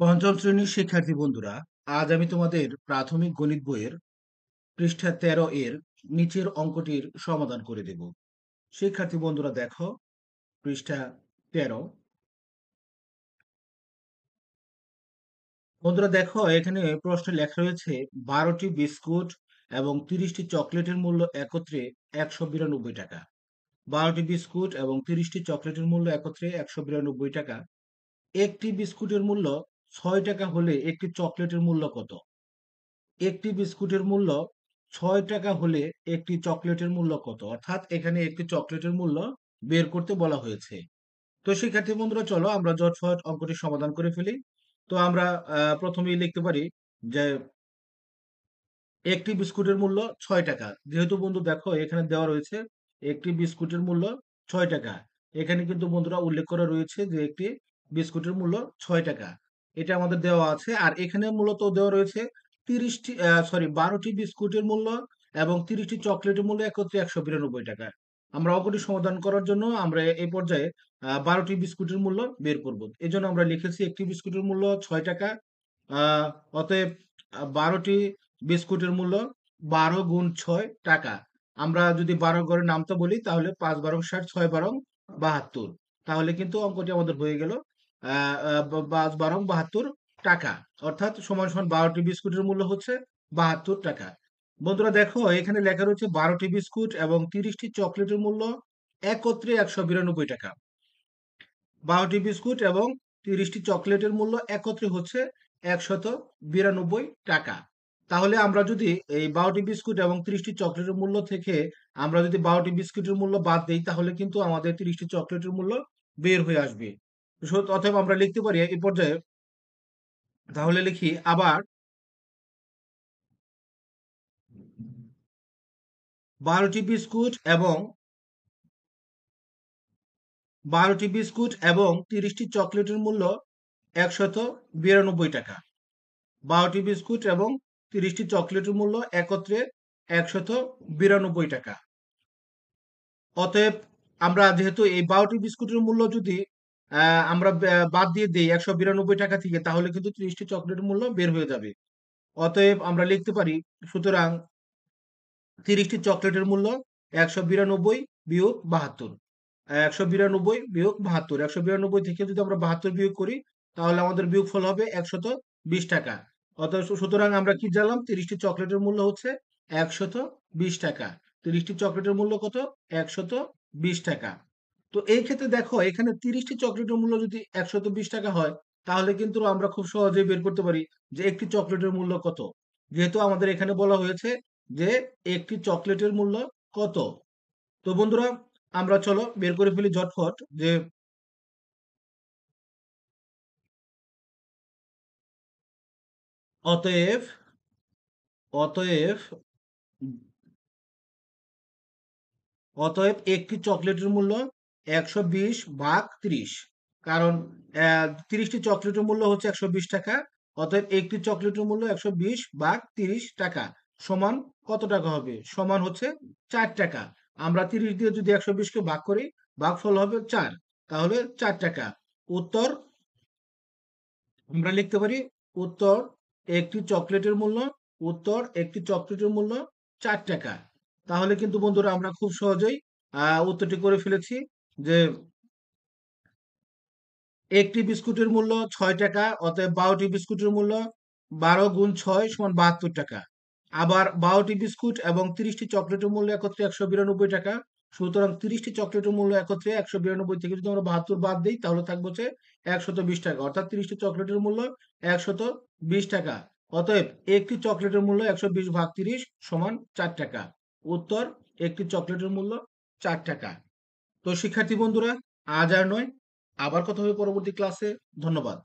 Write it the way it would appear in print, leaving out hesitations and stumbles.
পঞ্চম শ্রেণীর শিক্ষার্থী বন্ধুরা, আজ আমি তোমাদের প্রাথমিক গণিত বইয়ের পৃষ্ঠা ১৩ এর নিচের অঙ্কটির সমাধান করে দেব। শিক্ষার্থী বন্ধুরা দেখো, পৃষ্ঠা ১৩। বন্ধুরা দেখো, এখানে প্রশ্নে লেখা রয়েছে ১২টি বিস্কুট এবং ৩০টি চকলেটের মূল্য একত্রে ১৯২ টাকা। ১২টি বিস্কুট এবং ৩০টি চকলেটের মূল্য একত্রে ১৯২ টাকা। একটি বিস্কুটের মূল্য ৬ টাকা হলে একটি চকলেটের মূল্য কত? একটি বিস্কুটের মূল্য ৬ টাকা হলে একটি চকলেটের মূল্য কত? অর্থাৎ এখানে একটি চকলেটের মূল্য বের করতে বলা হয়েছে। তো শিক্ষার্থী বন্ধুরা, চলো আমরা ঝটফট অঙ্কটি সমাধান করে ফেলি। তো আমরা প্রথমেই লিখতে পারি যে একটি বিস্কুটের মূল্য ৬ টাকা। যেহেতু বন্ধু দেখো এখানে দেওয়া রয়েছে একটি বিস্কুটের মূল্য ৬ টাকা। এখানে কিন্তু বন্ধুরা উল্লেখ করা রয়েছে যে একটি বিস্কুটের মূল্য ৬ টাকা। এটা আমাদের দেওয়া আছে। আর এখানে মূলত দেওয়া রয়েছে ১২টি বিস্কুটের মূল্য এবং ৩০টি চকলেটের মূল্য একত্রে ১৯২ টাকা। আমরা অঙ্কটি সমাধান করার জন্য আমরা এই পর্যায়ে ১২টি বিস্কুটের মূল্য বের করব। এজন্য আমরা লিখেছি একটি বিস্কুটের মূল্য ৬ টাকা। আ অতএব ১২টি বিস্কুটের মূল্য ১২ গুণ ৬ টাকা। আমরা যদি ১২ ঘরে নামতা বলি তাহলে ৫ বারং ৬০, ৬ বারং ৭২। তাহলে কিন্তু অঙ্কটি আমাদের হয়ে গেল ৫ বারং ৭২ টাকা। অর্থাৎ সমান সমান ১২টি বিস্কুটের মূল্য হচ্ছে ৭২ টাকা। বন্ধুরা দেখো, এখানে লেখা রয়েছে ১২টি বিস্কুট এবং ৩০টি চকলেটের মূল্য একত্রে ১৯২ টাকা। ১২টি বিস্কুট এবং ৩০টি চকলেটের মূল্য একত্রে হচ্ছে ১৯২ টাকা। তাহলে আমরা যদি এই ১২টি বিস্কুট এবং ৩০টি চকলেটের মূল্য থেকে আমরা যদি ১২টি বিস্কুটের মূল্য বাদ দেই তাহলে কিন্তু আমাদের ৩০টি চকলেটের মূল্য বের হয়ে আসবে। অতএব আমরা লিখতে পারি এই পর্যায়ে, তাহলে লিখি আবার ১২টি বিস্কুট এবং ১২টি বিস্কুট এবং ৩০টি চকলেটের মূল্য ১৯২ টাকা। ১২টি বিস্কুট এবং ৩০টি চকলেটের মূল্য একত্রে ১৯২ টাকা। অতএব আমরা যেহেতু এই ১২টি বিস্কুটের মূল্য যদি আমরা বাদ দিয়ে দেই ১৯২ টাকা থেকে, তাহলে কিন্তু ৩০টি চকলেটের মূল্য বের হয়ে যাবে। অতএব আমরা লিখতে পারি, সুতরাং ৩০টি চকলেটের মূল্য ১৯২ বিয়োগ ৭২। ১৯২ বিয়োগ ৭২। ১৯২ থেকে যদি আমরা ৭২ বিয়োগ করি তাহলে আমাদের বিয়োগফল হবে ১২০ টাকা। অতএব সুতরাং আমরা কি জানলাম? ৩০টি চকলেটের মূল্য হচ্ছে ১২০ টাকা। ৩০টি চকলেটের মূল্য কত? ১২০ টাকা। তো এই ক্ষেত্রে দেখো, এখানে ৩০টি চকলেটের মূল্য যদি ১২০ টাকা হয় তাহলে কিন্তু আমরা খুব সহজেই বের করতে পারি যে একটি চকলেটের মূল্য কত। যেহেতু আমাদের এখানে বলা হয়েছে যে একটি চকলেটের মূল্য কত। তো বন্ধুরা, আমরা চলো বের করে ফেলি ঝটফট যে অতএব অতএব অতএব একটি চকলেটের মূল্য ১২০ ভাগ ৩০। কারণ ৩০টি চকলেটের মূল্য হচ্ছে ১২০ টাকা। অতএব একটি চকলেটের মূল্য ১২০ ভাগ ৩০ টাকা সমান কত টাকা হবে? সমান হচ্ছে ৪ টাকা। আমরা ৩০ দিয়ে যদি ১২০ কে ভাগ করি, ভাগফল হবে ৪। তাহলে ৪ টাকা। উত্তর আমরা লিখতে পারি, উত্তর একটি চকলেটের মূল্য একটি চকলেটের মূল্য ৪ টাকা। তাহলে কিন্তু বন্ধুরা আমরা খুব সহজেই উত্তরটি করে ফেলেছি যে একটি বিস্কুটের মূল্য ৬ টাকা। অতএব ১২টি বিস্কুটের মূল্য ১২ গুণ ৬ সমান ৭২ টাকা। আবার ১২টি বিস্কুট এবং ৩০টি চকলেটের মূল্য একত্রে ১৯২ টাকা। সুতরাং ৩০টি চকলেটের মূল্য একত্রে ১৯২ থেকে যদি আমরা ৭২ বাদ দেই তাহলে থাকবে হচ্ছে ১২০ টাকা। অর্থাৎ ৩০টি চকলেটের মূল্য ১২০ টাকা। অতএব একটি চকলেটের মূল্য ১২০ ভাগ ৩০ সমান ৪ টাকা। উত্তর একটি চকলেটের মূল্য ৪ টাকা। তো শিক্ষার্থী বন্ধুরা, আজ আর নয়, আবার কথা হবে পরবর্তী ক্লাসে। ধন্যবাদ।